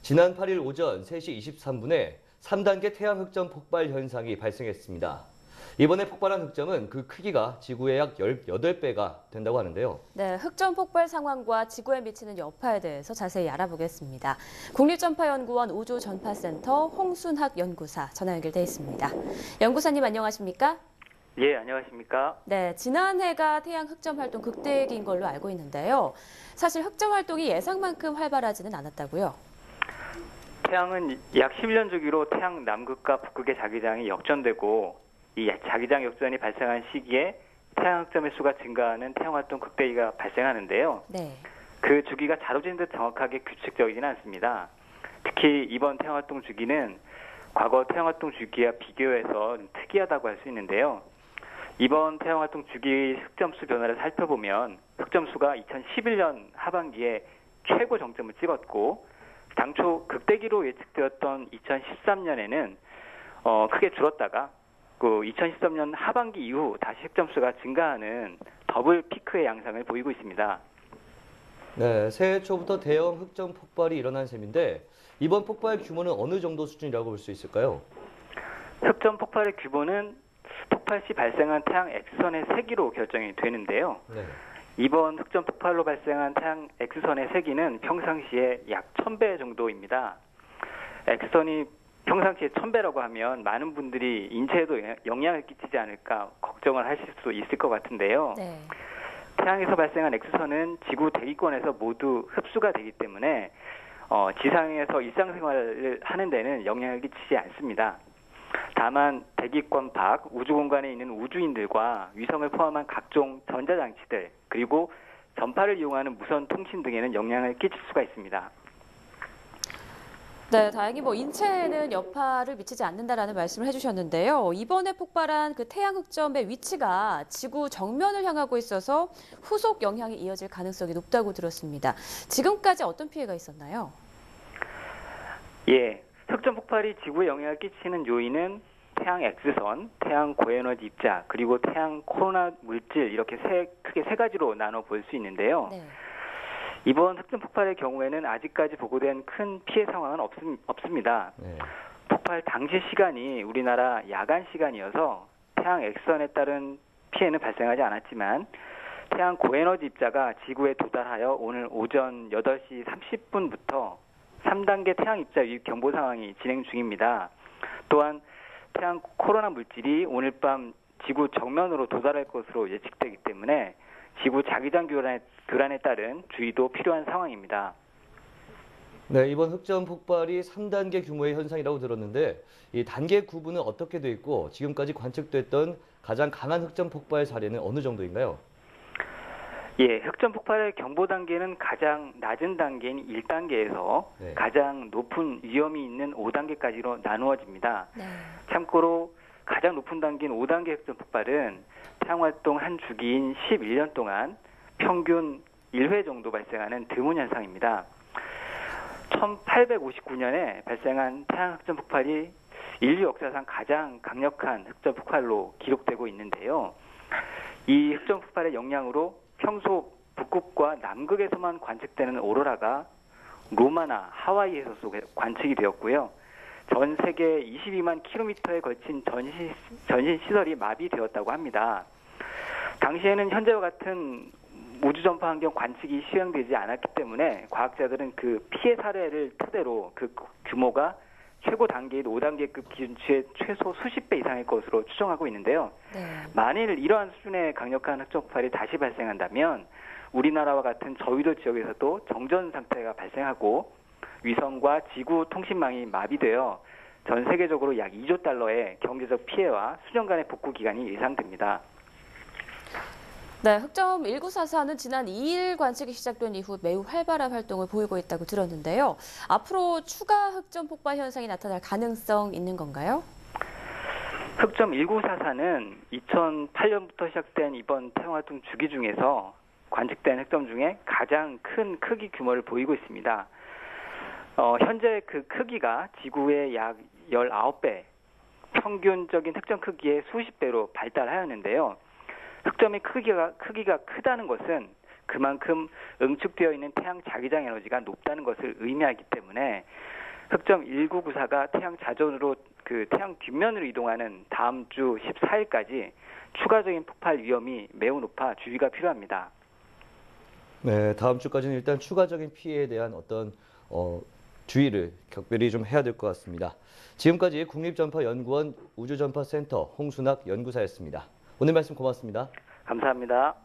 지난 8일 오전 3시 23분에 3단계 태양 흑점 폭발 현상이 발생했습니다. 이번에 폭발한 흑점은 그 크기가 지구의 약 18배가 된다고 하는데요. 네, 흑점 폭발 상황과 지구에 미치는 여파에 대해서 자세히 알아보겠습니다. 국립전파연구원 우주전파센터 홍순학 연구사 전화 연결돼 있습니다. 연구사님 안녕하십니까? 예, 안녕하십니까? 네, 지난해가 태양 흑점 활동 극대기인 걸로 알고 있는데요. 사실 흑점 활동이 예상만큼 활발하지는 않았다고요? 태양은 약 11년 주기로 태양 남극과 북극의 자기장이 역전되고 이 자기장 역전이 발생한 시기에 태양 흑점의 수가 증가하는 태양활동 극대기가 발생하는데요. 네. 그 주기가 자로진 듯 정확하게 규칙적이지는 않습니다. 특히 이번 태양활동 주기는 과거 태양활동 주기와 비교해서 특이하다고 할 수 있는데요. 이번 태양활동 주기 흑점수 변화를 살펴보면 흑점수가 2011년 하반기에 최고 정점을 찍었고 당초 극대기로 예측되었던 2013년에는 크게 줄었다가 그 2013년 하반기 이후 다시 흑점수가 증가하는 더블 피크의 양상을 보이고 있습니다. 네, 새해 초부터 대형 흑점 폭발이 일어난 셈인데 이번 폭발 규모는 어느 정도 수준이라고 볼 수 있을까요? 흑점 폭발의 규모는 폭발 시 발생한 태양 X선의 세기로 결정이 되는데요. 네. 이번 흑점 폭발로 발생한 태양 X선의 세기는 평상시에 약 1000배 정도입니다. X선이 평상시에 1000배라고 하면 많은 분들이 인체에도 영향을 끼치지 않을까 걱정을 하실 수도 있을 것 같은데요. 네. 태양에서 발생한 X선은 지구 대기권에서 모두 흡수가 되기 때문에 지상에서 일상생활을 하는 데는 영향을 끼치지 않습니다. 다만 대기권 밖 우주 공간에 있는 우주인들과 위성을 포함한 각종 전자장치들 그리고 전파를 이용하는 무선 통신 등에는 영향을 끼칠 수가 있습니다. 네, 다행히 인체에는 여파를 미치지 않는다라는 말씀을 해주셨는데요. 이번에 폭발한 그 태양 흑점의 위치가 지구 정면을 향하고 있어서 후속 영향이 이어질 가능성이 높다고 들었습니다. 지금까지 어떤 피해가 있었나요? 예, 흑점 폭발이 지구에 영향을 끼치는 요인은 태양 X선, 태양 고에너지 입자, 그리고 태양 코로나 물질 이렇게 크게 세 가지로 나눠 볼 수 있는데요. 네. 이번 흑점 폭발의 경우에는 아직까지 보고된 큰 피해 상황은 없습니다. 네. 폭발 당시 시간이 우리나라 야간 시간이어서 태양 X선에 따른 피해는 발생하지 않았지만 태양 고에너지 입자가 지구에 도달하여 오늘 오전 8시 30분부터 3단계 태양 입자 유입 경보 상황이 진행 중입니다. 또한 태양 코로나 물질이 오늘 밤 지구 정면으로 도달할 것으로 예측되기 때문에 지구 자기장 교란에 따른 주의도 필요한 상황입니다. 네, 이번 흑점 폭발이 3단계 규모의 현상이라고 들었는데 이 단계 구분은 어떻게 돼 있고 지금까지 관측됐던 가장 강한 흑점 폭발 사례는 어느 정도인가요? 예, 흑점 폭발의 경보 단계는 가장 낮은 단계인 1단계에서 네. 가장 높은 위험이 있는 5단계까지로 나누어집니다. 네. 참고로 가장 높은 단계인 5단계 흑점 폭발은 태양활동 한 주기인 11년 동안 평균 1회 정도 발생하는 드문 현상입니다. 1859년에 발생한 태양 흑점 폭발이 인류 역사상 가장 강력한 흑점 폭발로 기록되고 있는데요. 이 흑점 폭발의 영향으로 평소 북극과 남극에서만 관측되는 오로라가 로마나 하와이에서 관측이 되었고요. 전 세계 22만 킬로미터에 걸친 전신 시설이 마비되었다고 합니다. 당시에는 현재와 같은 우주전파 환경 관측이 시행되지 않았기 때문에 과학자들은 그 피해 사례를 토대로 그 규모가 최고 단계인 5단계급 기준치의 최소 수십 배 이상일 것으로 추정하고 있는데요. 네. 만일 이러한 수준의 강력한 흑점 폭발이 다시 발생한다면 우리나라와 같은 저위도 지역에서도 정전 상태가 발생하고 위성과 지구 통신망이 마비되어 전 세계적으로 약 2조 달러의 경제적 피해와 수년간의 복구 기간이 예상됩니다. 네, 흑점 1944는 지난 2일 관측이 시작된 이후 매우 활발한 활동을 보이고 있다고 들었는데요. 앞으로 추가 흑점 폭발 현상이 나타날 가능성 있는 건가요? 흑점 1944는 2008년부터 시작된 이번 태양활동 주기 중에서 관측된 흑점 중에 가장 큰 크기 규모를 보이고 있습니다. 현재 그 크기가 지구의 약 19배, 평균적인 흑점 크기의 수십 배로 발달하였는데요. 흑점의 크기가 크다는 것은 그만큼 응축되어 있는 태양 자기장 에너지가 높다는 것을 의미하기 때문에 흑점 1994가 태양 자전으로 태양 뒷면으로 이동하는 다음 주 14일까지 추가적인 폭발 위험이 매우 높아 주의가 필요합니다. 네, 다음 주까지는 일단 추가적인 피해에 대한 어떤 주의를 각별히 좀 해야 될 것 같습니다. 지금까지 국립전파연구원 우주전파센터 홍순학 연구사였습니다. 오늘 말씀 고맙습니다. 감사합니다.